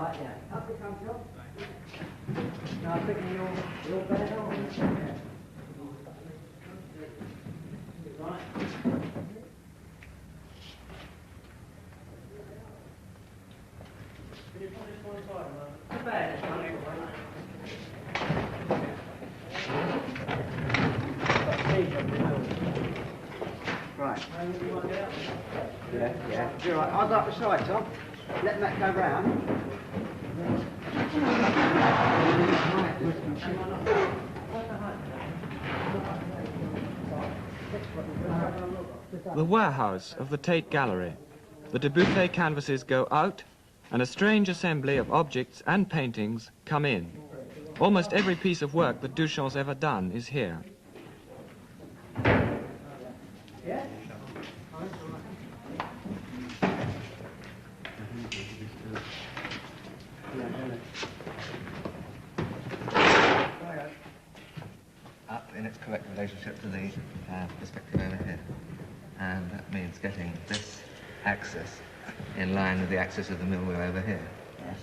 Right, yeah. Up it comes, John. Now I'm picking your bed on. Right. Can you put this one aside, man? The bed is running away. Right. Yeah. You're right. I'll go up the side, Tom. Let that go round. The warehouse of the Tate Gallery. The Dubuffet canvases go out, and a strange assembly of objects and paintings come in. Almost every piece of work that Duchamp's ever done is here. Up in its correct relationship to the perspective over here. And that means getting this axis in line with the axis of the mill wheel over here. Yes.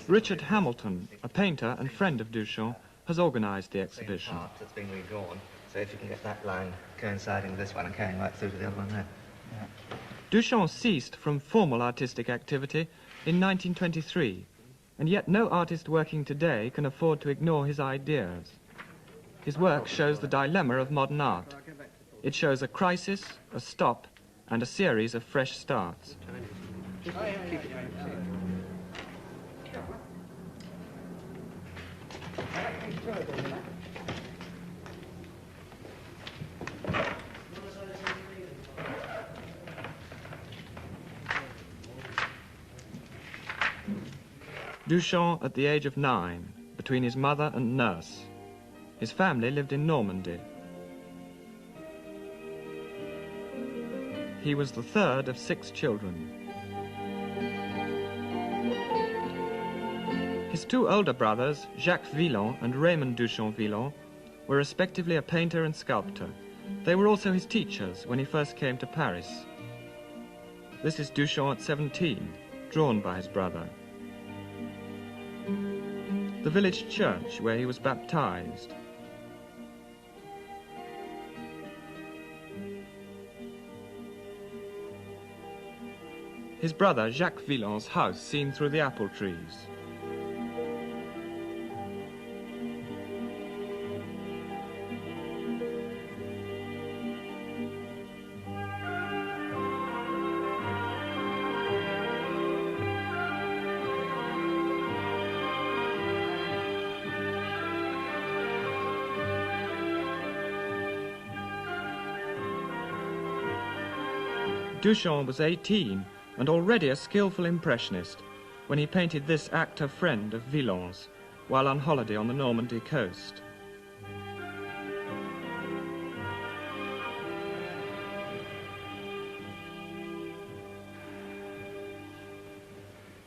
Richard Hamilton, a painter and friend of Duchamp, has organised the exhibition. That's been redrawn, so if you can get that line coinciding with this one and carrying right through to the other one there. Yeah. Duchamp ceased from formal artistic activity in 1923, and yet no artist working today can afford to ignore his ideas. His work shows the dilemma of modern art. It shows a crisis, a stop, and a series of fresh starts. Duchamp at the age of 9, between his mother and nurse. His family lived in Normandy. He was the third of 6 children. His 2 older brothers, Jacques Villon and Raymond Duchamp Villon, were respectively a painter and sculptor. They were also his teachers when he first came to Paris. This is Duchamp at 17, drawn by his brother. The village church where he was baptized. His brother Jacques Villon's house seen through the apple trees. Duchamp was 18 and already a skillful impressionist when he painted this actor friend of Villon's while on holiday on the Normandy coast.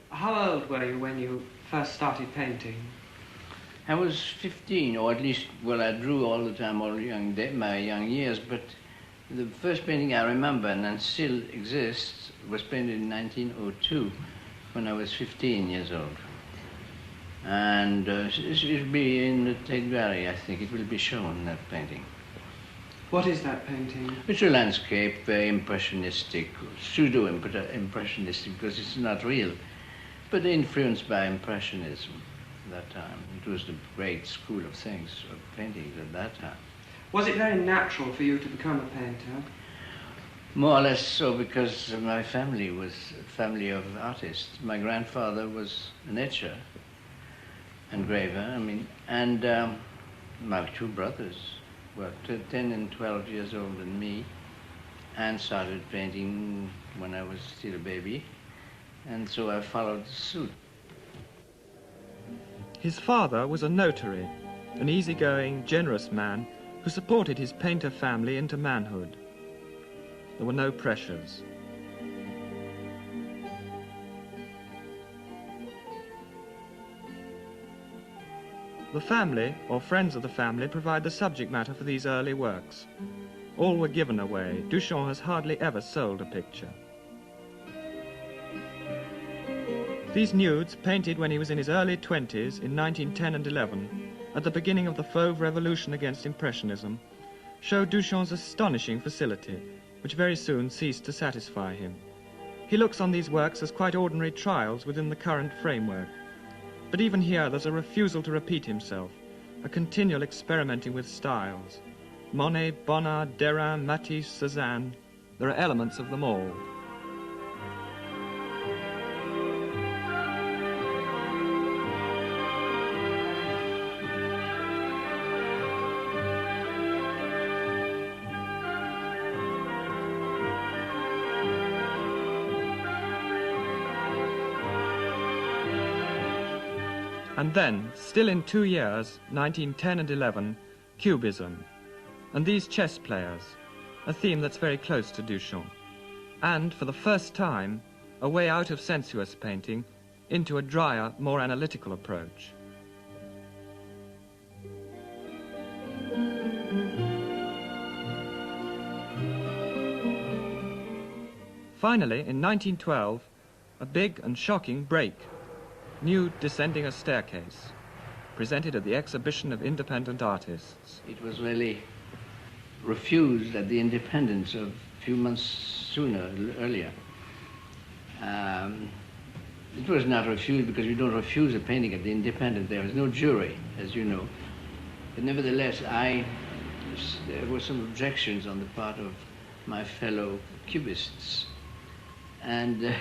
How old were you when you first started painting? I was 15, or at least, well, I drew all the time, all my young years, but the first painting I remember, and still exists, was painted in 1902, when I was 15 years old. And it will be in the Tate Gallery, I think. It will be shown, that painting. What is that painting? It's a landscape, very impressionistic, pseudo-impressionistic, because it's not real, but influenced by Impressionism at that time. It was the great school of things, of paintings at that time. Was it very natural for you to become a painter? More or less so, because my family was a family of artists. My grandfather was an etcher, engraver, and my 2 brothers were 10 and 12 years older than me, and started painting when I was still a baby, and so I followed suit. His father was a notary, an easygoing, generous man who supported his painter family into manhood. There were no pressures. The family, or friends of the family, provide the subject matter for these early works. All were given away. Duchamp has hardly ever sold a picture. These nudes, painted when he was in his early 20s in 1910 and 11, at the beginning of the Fauve revolution against Impressionism, show Duchamp's astonishing facility, which very soon ceased to satisfy him. He looks on these works as quite ordinary trials within the current framework. But even here there's a refusal to repeat himself, a continual experimenting with styles. Monet, Bonnard, Derain, Matisse, Cézanne, there are elements of them all. And then, still in 2 years, 1910 and 11, Cubism. And these chess players, a theme that's very close to Duchamp. And, for the first time, a way out of sensuous painting into a drier, more analytical approach. Finally, in 1912, a big and shocking break. Nude descending a staircase, presented at the Exhibition of Independent Artists. It was really refused at the Independence a few months earlier. It was not refused because you don't refuse a painting at the Independent. There was no jury, as you know. But nevertheless, there were some objections on the part of my fellow cubists. And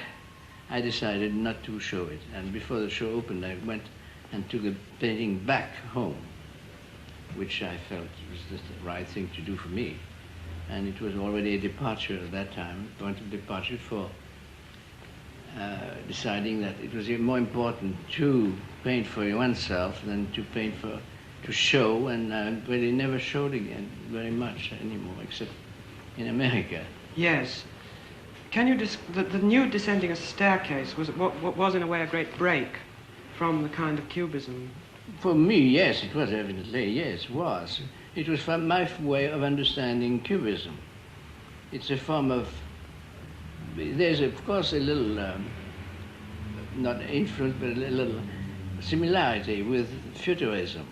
I decided not to show it. And before the show opened, I went and took the painting back home, which I felt was the right thing to do for me. And it was already a departure at that time, a point of departure for deciding that it was more important to paint for oneself than to paint to show, and really never showed again very much anymore, except in America. Yes. Can you the nude descending a staircase was what was in a way a great break from the kind of cubism? For me, yes, it was evidently, yes, it was. It was from my way of understanding cubism. It's a form of, there's of course a little, not influence, but a little similarity with Futurism.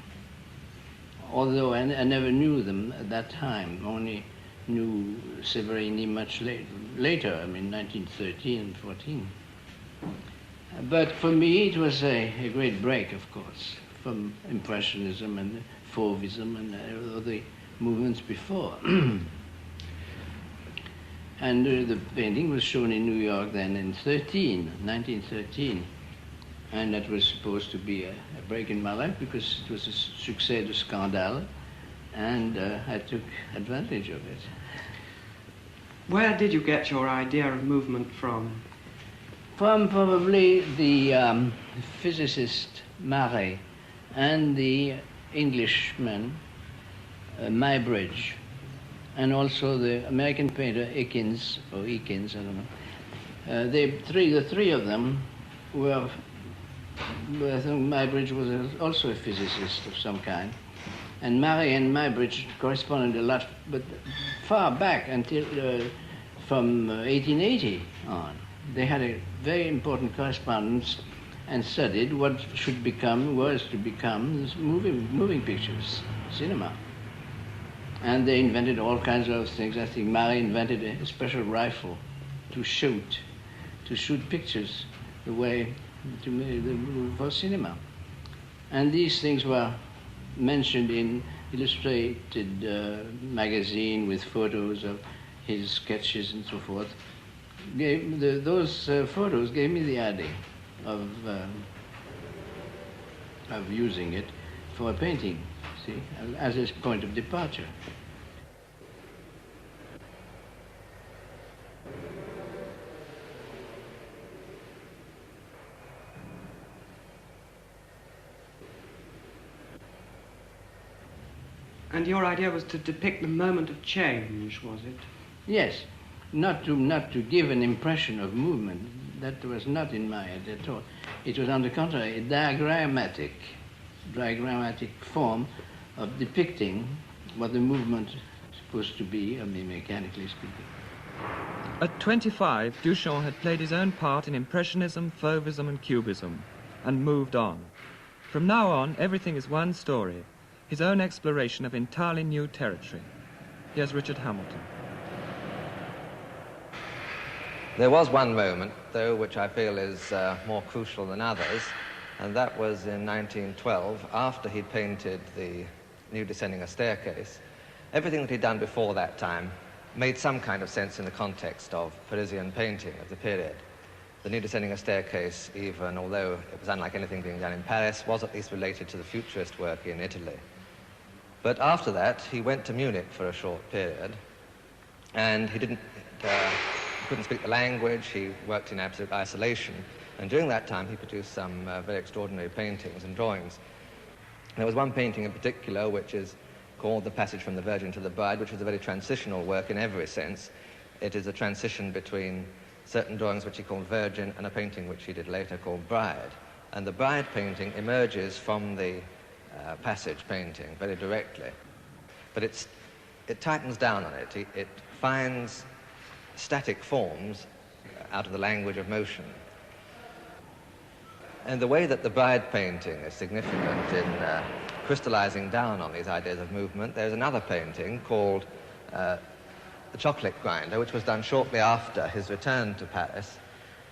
Although I never knew them at that time, only knew Severini much later, I mean 1913 and 14. But for me it was a great break, of course, from Impressionism and Fauvism and all the movements before. And the painting was shown in New York then in 1913. And that was supposed to be a break in my life because it was a succès de scandale. And I took advantage of it. Where did you get your idea of movement from? From probably the physicist Marey and the Englishman Muybridge, and also the American painter Eakins, I don't know. The three of them were, I think Muybridge was also a physicist of some kind. And Marey and Muybridge corresponded a lot, but far back until from 1880 on. They had a very important correspondence and studied what was to become moving pictures, cinema. And they invented all kinds of things. I think Marey invented a special rifle to shoot pictures the way for cinema. And these things were mentioned in illustrated magazine with photos of his sketches and so forth. Those photos gave me the idea of using it for a painting, see, as a point of departure. And your idea was to depict the moment of change, was it? Yes, not to give an impression of movement. That was not in my head at all. It was, on the contrary, a diagrammatic form of depicting what the movement is supposed to be, I mean, mechanically speaking. At 25, Duchamp had played his own part in Impressionism, Fauvism and Cubism, and moved on. From now on, everything is one story, his own exploration of entirely new territory. Here's Richard Hamilton. There was one moment, though, which I feel is more crucial than others, and that was in 1912, after he'd painted the New Descending a Staircase. Everything that he'd done before that time made some kind of sense in the context of Parisian painting of the period. The New Descending a Staircase, even although it was unlike anything being done in Paris, was at least related to the futurist work in Italy. But after that, he went to Munich for a short period, and he couldn't speak the language, he worked in absolute isolation, and during that time he produced some very extraordinary paintings and drawings. There was one painting in particular which is called The Passage from the Virgin to the Bride, which was a very transitional work in every sense. It is a transition between certain drawings which he called Virgin and a painting which he did later called Bride. And the Bride painting emerges from the Passage painting very directly. But it tightens down on it. It finds static forms out of the language of motion. And the way that the Bride painting is significant in crystallizing down on these ideas of movement, there's another painting called The Chocolate Grinder, which was done shortly after his return to Paris,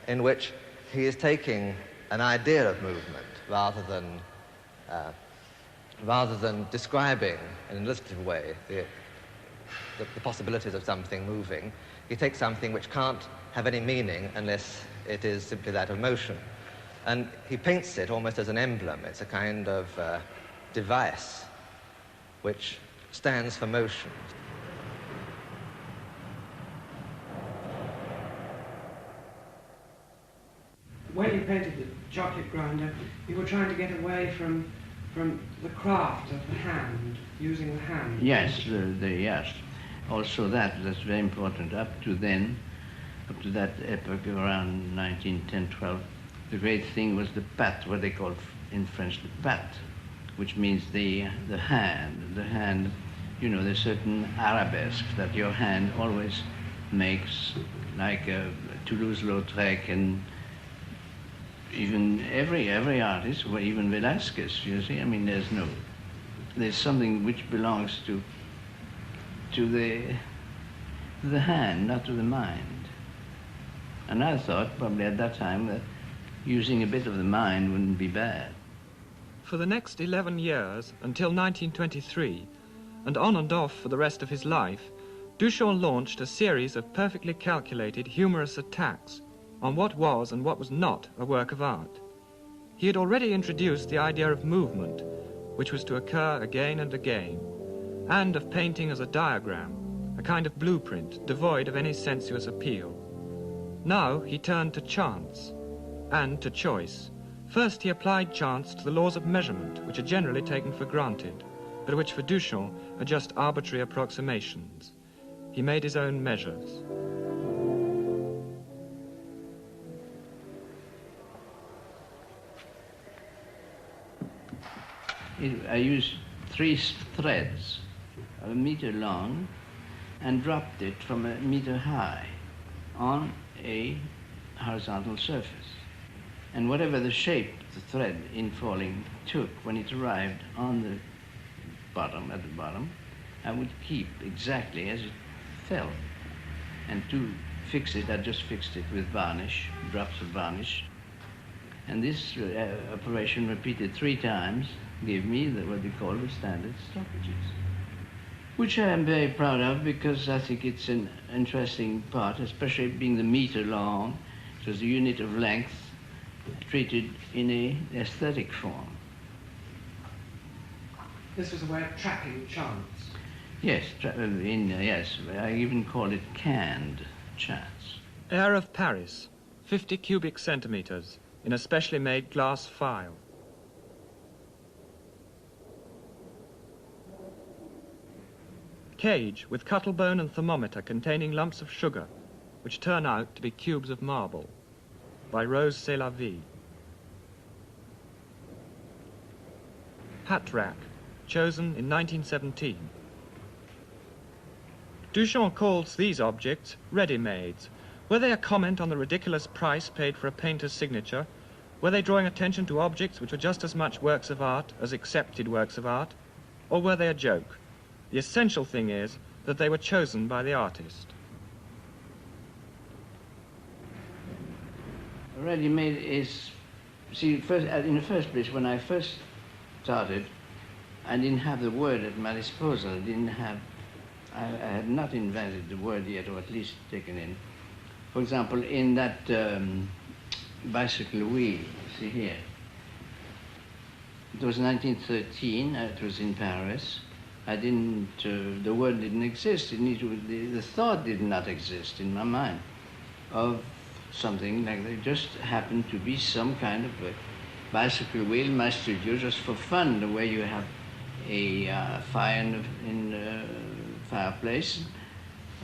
in which he is taking an idea of movement rather than describing in an illustrative way the possibilities of something moving. He takes something which can't have any meaning unless it is simply that of motion. And he paints it almost as an emblem. It's a kind of device which stands for motion. When you painted the Chocolate Grinder, you were trying to get away from the craft of the hand, using the hand. Yes, yes. Also that's very important. Up to that epoch, around 1910-12, the great thing was the patte, what they call in French the patte, which means the hand. The hand, you know, there's certain arabesques that your hand always makes, like Toulouse-Lautrec and even every artist, or even Velasquez, you see. I mean, there's something which belongs to the hand, not to the mind. And I thought probably at that time that using a bit of the mind wouldn't be bad. For the next 11 years, until 1923, and on and off for the rest of his life, Duchamp launched a series of perfectly calculated humorous attacks on what was and what was not a work of art. He had already introduced the idea of movement, which was to occur again and again, and of painting as a diagram, a kind of blueprint devoid of any sensuous appeal. Now he turned to chance and to choice. First he applied chance to the laws of measurement, which are generally taken for granted, but which for Duchamp are just arbitrary approximations. He made his own measures. I used 3 threads, a meter long, and dropped it from a meter high on a horizontal surface. And whatever the shape the thread in falling took when it arrived on the bottom, at the bottom, I would keep exactly as it fell. And to fix it, I just fixed it with varnish, drops of varnish. And this operation repeated 3 times gave me what we call the standard stoppages, which I am very proud of because I think it's an interesting part, especially being the meter long. It was a unit of length treated in an aesthetic form. This was a way of tracking chance. Yes, yes, I even call it canned chance. Air of Paris, 50 cubic centimeters, in a specially made glass phial. Cage with cuttlebone and thermometer containing lumps of sugar, which turn out to be cubes of marble, by Rose Sélavie. Hat rack, chosen in 1917. Duchamp calls these objects ready-mades, Were they a comment on the ridiculous price paid for a painter's signature? Were they drawing attention to objects which were just as much works of art as accepted works of art? Or were they a joke? The essential thing is that they were chosen by the artist. Ready-made is, see, first, in the first place, when I first started, I didn't have the word at my disposal. I had not invented the word yet, or at least taken in. For example, in that bicycle wheel, see here, it was 1913, it was in Paris. I didn't, the word didn't exist. The thought did not exist in my mind of something like that. It just happened to be some kind of a bicycle wheel in my studio, just for fun, the way you have a fire in the fireplace,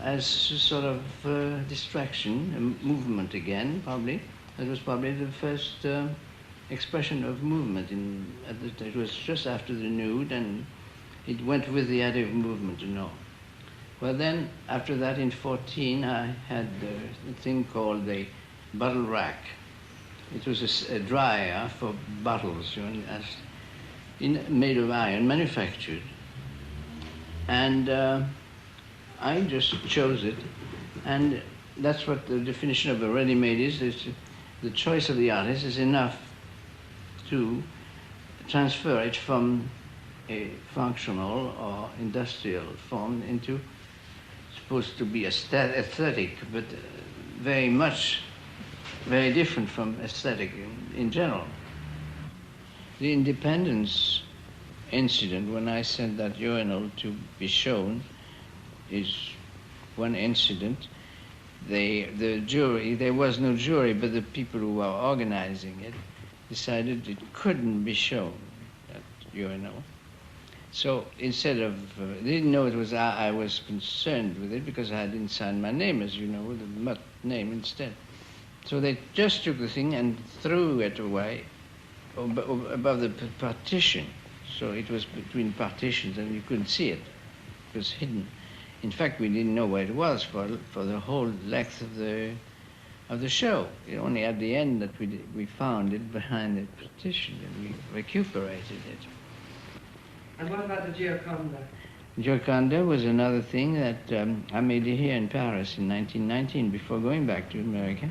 as a sort of distraction, a movement again, probably. That was probably the first expression of movement. It was just after the nude, and it went with the idea of movement, you know. Well, then, after that, in 14, I had a thing called the bottle rack. It was a dryer for bottles, you know, made of iron, manufactured. And I just chose it, and that's what the definition of a ready-made is. The choice of the artist is enough to transfer it from a functional or industrial form into supposed to be aesthetic, but very different from aesthetic in general. The Independence incident, when I sent that urinal to be shown, is one incident. The jury, there was no jury, but the people who were organizing it decided it couldn't be shown, that urinal. So instead of, they didn't know it was I was concerned with it because I didn't sign my name, as you know, with the Mutt name instead. So they just took the thing and threw it away above the partition. So it was between partitions and you couldn't see it. It was hidden. In fact, we didn't know where it was for the whole length of the show. It only at the end that we found it behind the partition and we recuperated it. And what about the Gioconda? Gioconda was another thing that I made here in Paris in 1919 before going back to America.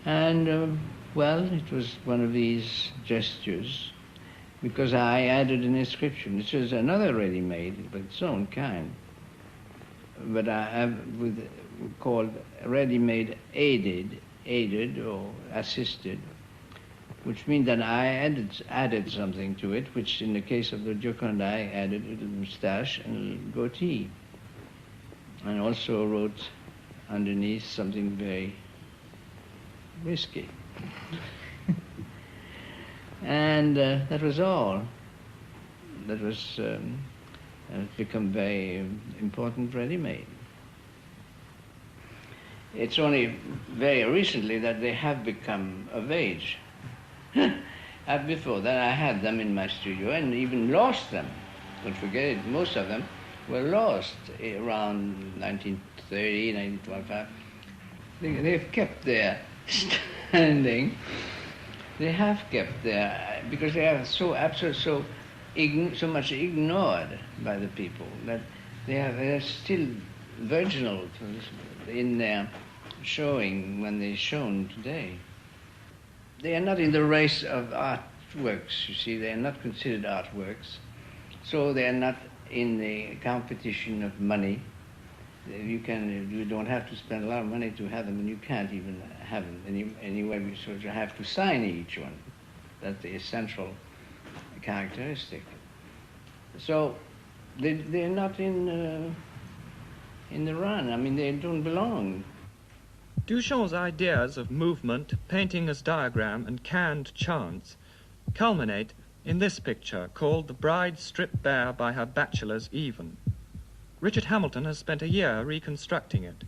And, well, it was one of these gestures because I added an inscription. This is another ready-made, but its own kind. But I have called ready-made aided or assisted, which means that I added something to it, which in the case of the Gioconda, I added a little moustache and a goatee. And also wrote underneath something very risky. And that was all. That was become very important ready-made. It's only very recently that they have become of age. Before that, I had them in my studio and even lost them. Don't forget it, most of them were lost around 1930, 1925. They've kept their standing. They have kept their, because they are so much ignored by the people that they're still virginal in their showing when they're shown today. They are not in the race of artworks, you see. They are not considered artworks. So they are not in the competition of money. You don't have to spend a lot of money to have them, and you can't even have them anyway, so you have to sign each one. That's the essential characteristic. So they're not in the run. I mean, they don't belong. Duchamp's ideas of movement, painting as diagram, and canned chants culminate in this picture called The Bride Stripped Bare by Her Bachelor's Even. Richard Hamilton has spent a year reconstructing it.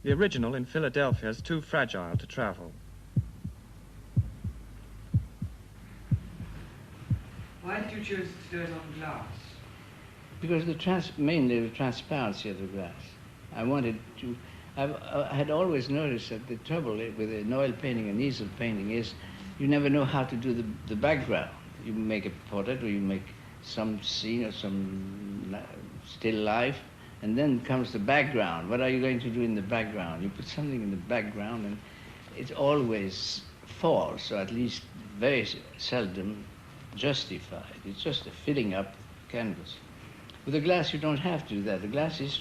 The original in Philadelphia is too fragile to travel. Why did you choose to do it on glass? Because mainly the transparency of the glass. I had always noticed that the trouble with an oil painting and easel painting is you never know how to do the background. You make a portrait or you make some scene or some still life, and then comes the background. What are you going to do in the background? You put something in the background and it always falls, or at least very seldom justified. It's just a filling up canvas. With the glass you don't have to do that. The glass is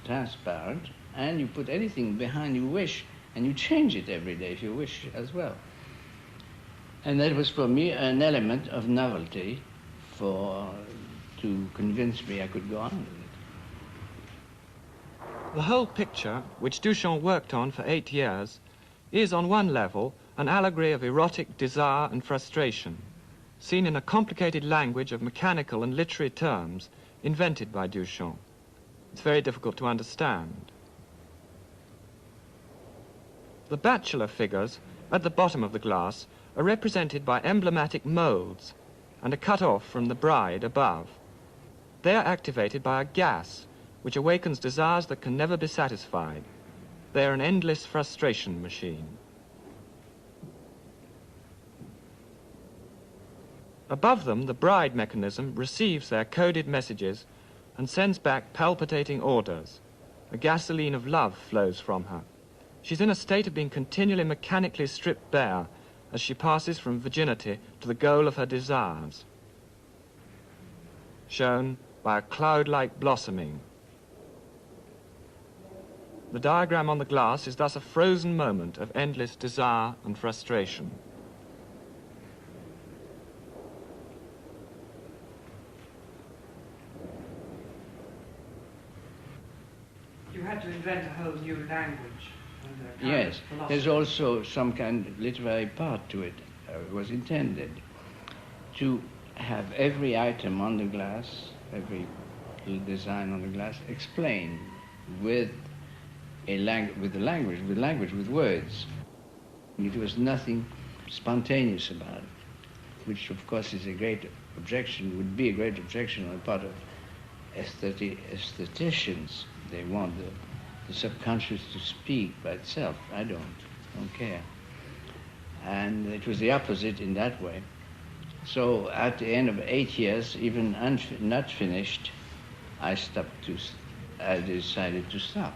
transparent, and you put anything behind you wish, and you change it every day if you wish as well. And that was for me an element of novelty to convince me I could go on with it. The whole picture, which Duchamp worked on for 8 years, is on one level an allegory of erotic desire and frustration, seen in a complicated language of mechanical and literary terms invented by Duchamp. It's very difficult to understand. The bachelor figures at the bottom of the glass are represented by emblematic molds and are cut off from the bride above. They are activated by a gas which awakens desires that can never be satisfied. They are an endless frustration machine. Above them, the bride mechanism receives their coded messages and sends back palpitating orders. A gasoline of love flows from her. She's in a state of being continually mechanically stripped bare as she passes from virginity to the goal of her desires, shown by a cloud-like blossoming. The diagram on the glass is thus a frozen moment of endless desire and frustration. You had to invent a whole new language. And a kind Yes, of philosophy. there's also some kind of literary part to it. It was intended to have every item on the glass, every little design on the glass, explained with with words. It was nothing spontaneous about it, which of course is a great objection, would be a great objection on the part of aestheticians. They want the subconscious to speak by itself. I don't care. And it was the opposite in that way. So at the end of 8 years, even not finished, I decided to stop.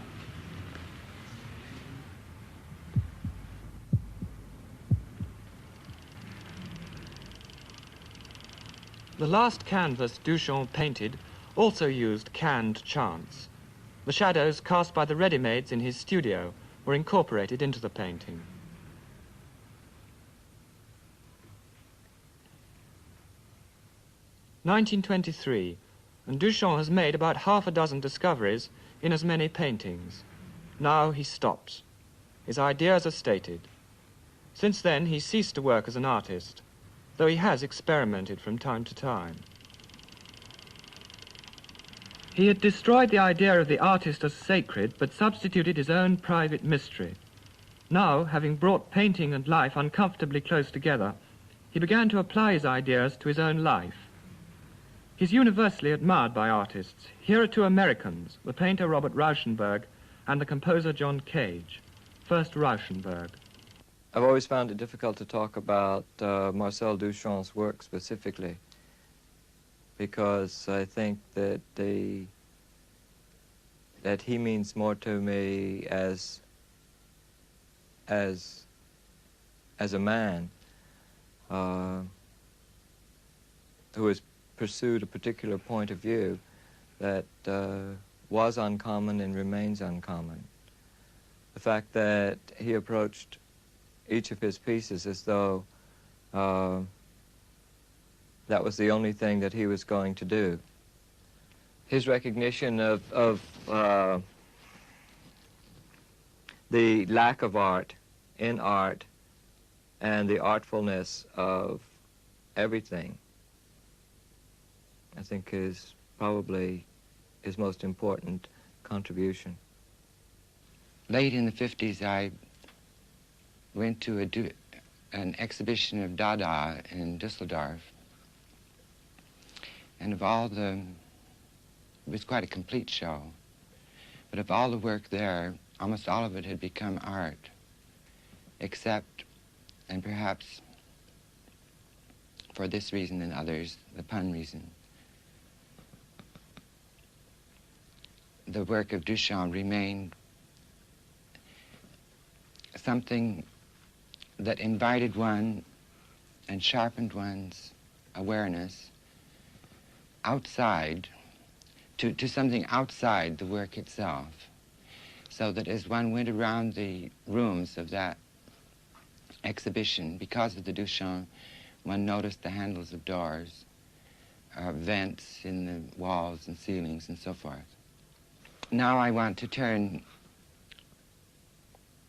The last canvas Duchamp painted also used canned chants. The shadows cast by the ready-mades in his studio were incorporated into the painting. (1923), and Duchamp has made about half a dozen discoveries in as many paintings. Now he stops. His ideas are stated. Since then, he ceased to work as an artist, though he has experimented from time to time. He had destroyed the idea of the artist as sacred, but substituted his own private mystery. Now, having brought painting and life uncomfortably close together, he began to apply his ideas to his own life. He's universally admired by artists. Here are two Americans, the painter Robert Rauschenberg and the composer John Cage. First Rauschenberg. I've always found it difficult to talk about Marcel Duchamp's work specifically, because I think that that he means more to me as a man who has pursued a particular point of view that was uncommon and remains uncommon. The fact that he approached each of his pieces as though that was the only thing that he was going to do. His recognition of the lack of art in art and the artfulness of everything, I think, is probably his most important contribution. Late in the 50s, I went to an exhibition of Dada in Düsseldorf. And of all it was quite a complete show, but of all the work there, almost all of it had become art, except, and perhaps for this reason and others, the pun reason, the work of Duchamp remained something that invited one and sharpened one's awareness outside, to something outside the work itself. So that as one went around the rooms of that exhibition, because of the Duchamp, one noticed the handles of doors, vents in the walls and ceilings and so forth. Now I want to turn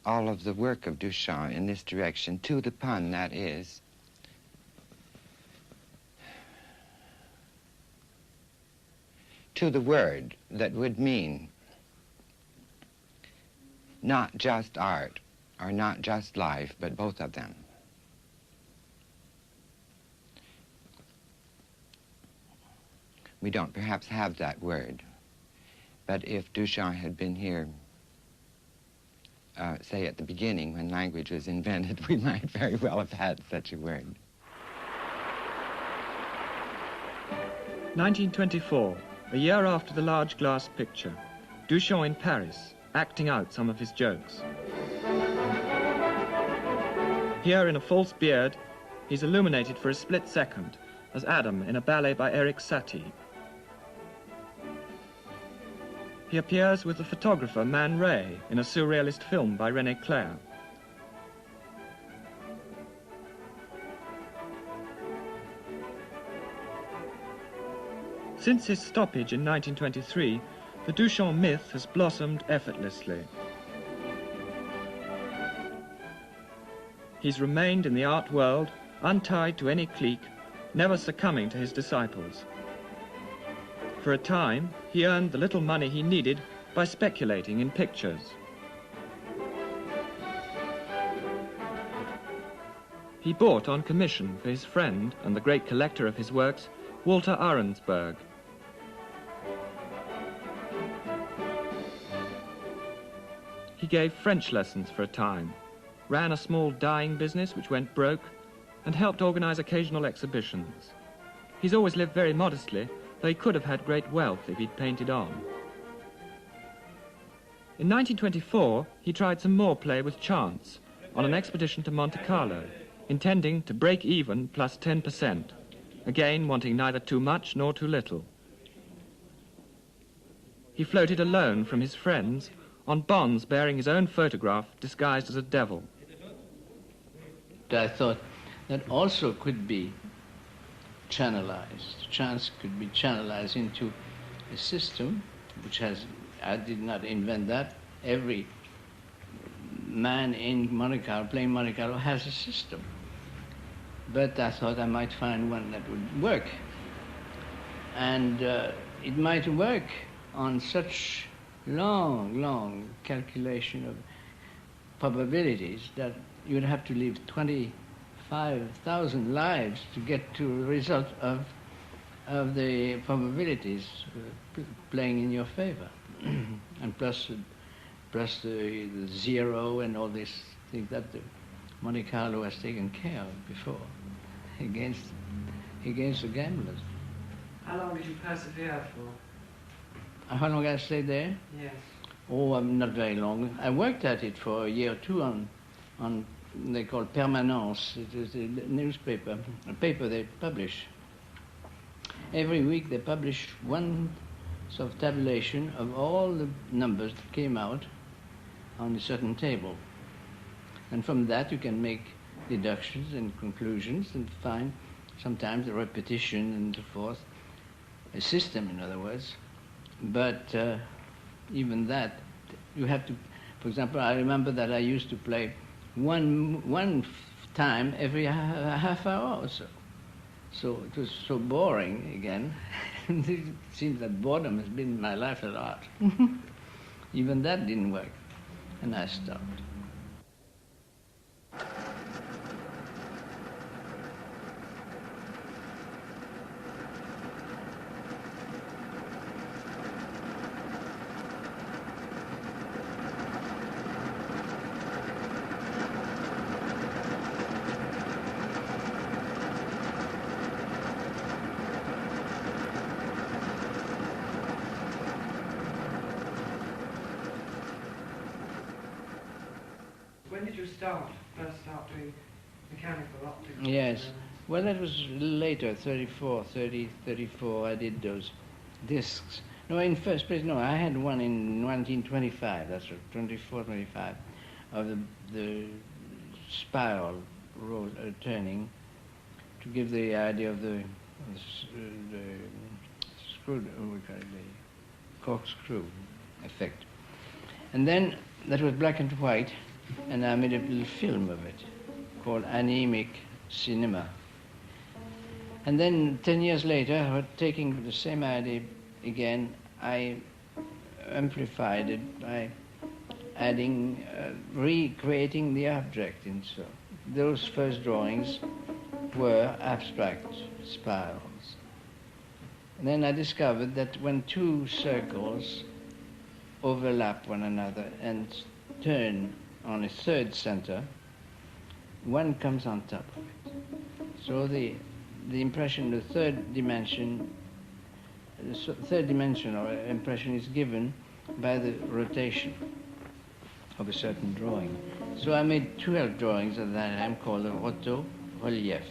all of the work of Duchamp in this direction to the pun, that is, to the word that would mean not just art or not just life, but both of them. We don't perhaps have that word, but if Duchamp had been here, say at the beginning when language was invented, we might very well have had such a word. 1924, a year after the large glass picture, Duchamp in Paris, acting out some of his jokes. Here, in a false beard, he's illuminated for a split second as Adam in a ballet by Eric Satie. He appears with the photographer Man Ray in a surrealist film by René Clair. Since his stoppage in 1923, the Duchamp myth has blossomed effortlessly. He's remained in the art world, untied to any clique, never succumbing to his disciples. For a time, he earned the little money he needed by speculating in pictures. He bought on commission for his friend and the great collector of his works, Walter Arensberg. He gave French lessons for a time, ran a small dyeing business which went broke, and helped organize occasional exhibitions. He's always lived very modestly, though he could have had great wealth if he'd painted on. In 1924, he tried some more play with chance on an expedition to Monte Carlo, intending to break even plus 10%, again wanting neither too much nor too little. He floated alone from his friends on bonds bearing his own photograph disguised as a devil. I thought that also could be channelized. Chance could be channelized into a system which has, I did not invent that. Every man in Monte Carlo, playing Monte Carlo, has a system. But I thought I might find one that would work. And it might work on such long calculation of probabilities that you'd have to live 25,000 lives to get to a result of the probabilities playing in your favor. And plus the zero and all these things that the Monte Carlo has taken care of before against the gamblers. How long did you persevere for? How long I stayed there? Yes. Oh, not very long. I worked at it for a year or two on they call Permanence. It is a newspaper, a paper they publish. Every week they publish one sort of tabulation of all the numbers that came out on a certain table. And from that you can make deductions and conclusions and find sometimes a repetition and so forth, a system in other words. But even that, you have to, for example, I remember that I used to play one time every half hour or so. So it was so boring again. It seems that boredom has been in my life a lot. Even that didn't work, and I stopped. When did you first start doing mechanical optics? Yes. Well, that was later, 34, I did those discs. No, in first place, no, I had one in 1925, that's right, 24, 25, of the spiral turning to give the idea of the screw, the corkscrew effect. And then that was black and white, and I made a little film of it called Anemic Cinema. And then 10 years later, taking the same idea again, I amplified it by adding, recreating the object. And so those first drawings were abstract spirals. And then I discovered that when two circles overlap one another and turn on a third center, one comes on top of it. So the impression, the third dimension or impression is given by the rotation of a certain drawing. So I made 12 drawings at that time called the roto relief.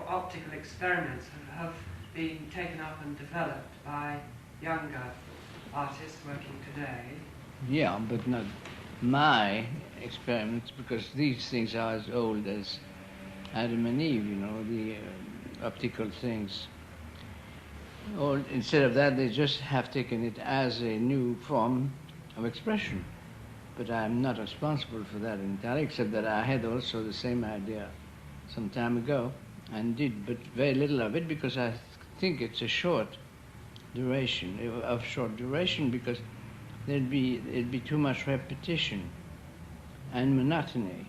Optical experiments have been taken up and developed by younger artists working today. Yeah, but not my experiments, because these things are as old as Adam and Eve, you know, the optical things. Or instead of that, they just have taken it as a new form of expression. But I'm not responsible for that entirely, except that I had also the same idea some time ago, and did but very little of it because I think it's a short duration, because it'd be too much repetition and monotony.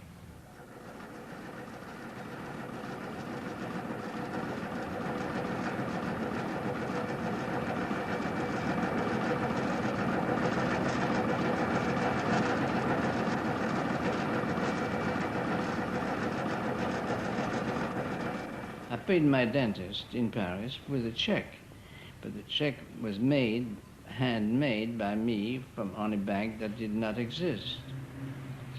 I paid my dentist in Paris with a check, but the check was handmade by me on a bank that did not exist.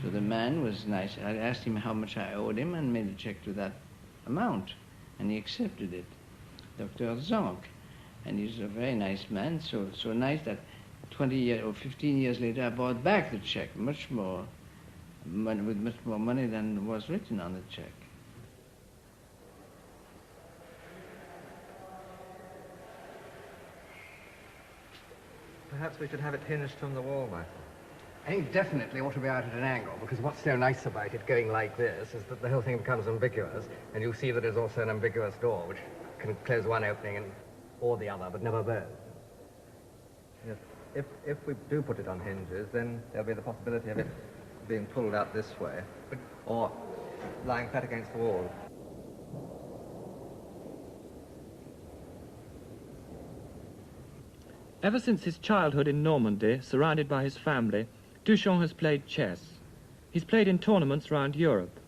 So the man was nice. I asked him how much I owed him and made a check to that amount, and he accepted it, Dr. Zonk. And he's a very nice man, so nice that 20 years or 15 years later I bought back the check, with much more money than was written on the check. Perhaps we should have it hinged from the wall, Michael. I think definitely ought to be out at an angle, because what's so nice about it going like this is that the whole thing becomes ambiguous, and you'll see that there's also an ambiguous door, which can close one opening or the other, but never both. Yes. If we do put it on hinges, then there'll be the possibility of it being pulled out this way, or lying flat against the wall. Ever since his childhood in Normandy, surrounded by his family, Duchamp has played chess. He's played in tournaments round Europe,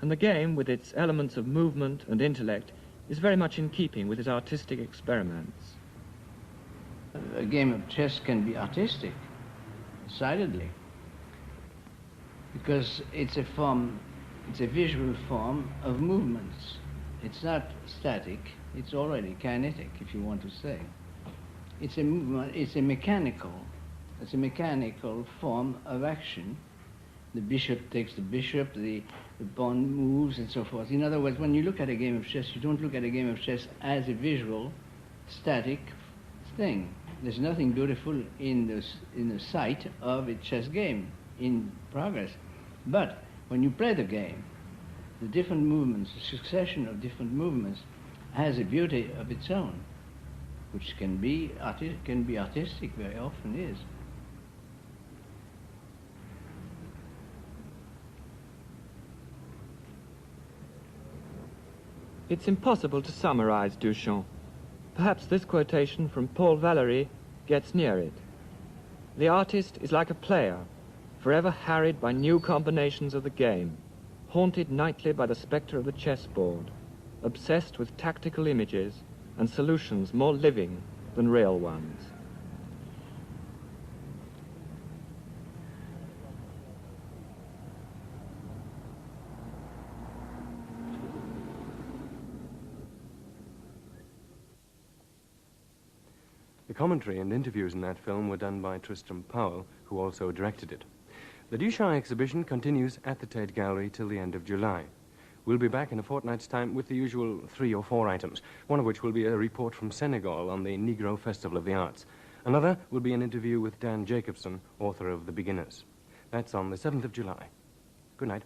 and the game, with its elements of movement and intellect, is very much in keeping with his artistic experiments. A game of chess can be artistic, decidedly, because it's a form, it's a visual form of movements. It's not static, it's already kinetic, if you want to say. It's a movement, it's a mechanical form of action. The bishop takes the bishop, the pawn moves, and so forth. In other words, when you look at a game of chess, you don't look at a game of chess as a visual, static thing. There's nothing beautiful in the sight of a chess game in progress. But when you play the game, the different movements, the succession of different movements, has a beauty of its own, which can be artistic, very often is. It's impossible to summarize Duchamp. Perhaps this quotation from Paul Valéry gets near it. The artist is like a player, forever harried by new combinations of the game, haunted nightly by the spectre of the chessboard, obsessed with tactical images and solutions more living than real ones. The commentary and interviews in that film were done by Tristram Powell, who also directed it. The Duchamp exhibition continues at the Tate Gallery till the end of July. We'll be back in a fortnight's time with the usual 3 or 4 items, one of which will be a report from Senegal on the Negro Festival of the Arts. Another will be an interview with Dan Jacobson, author of The Beginners. That's on the 7th of July. Good night.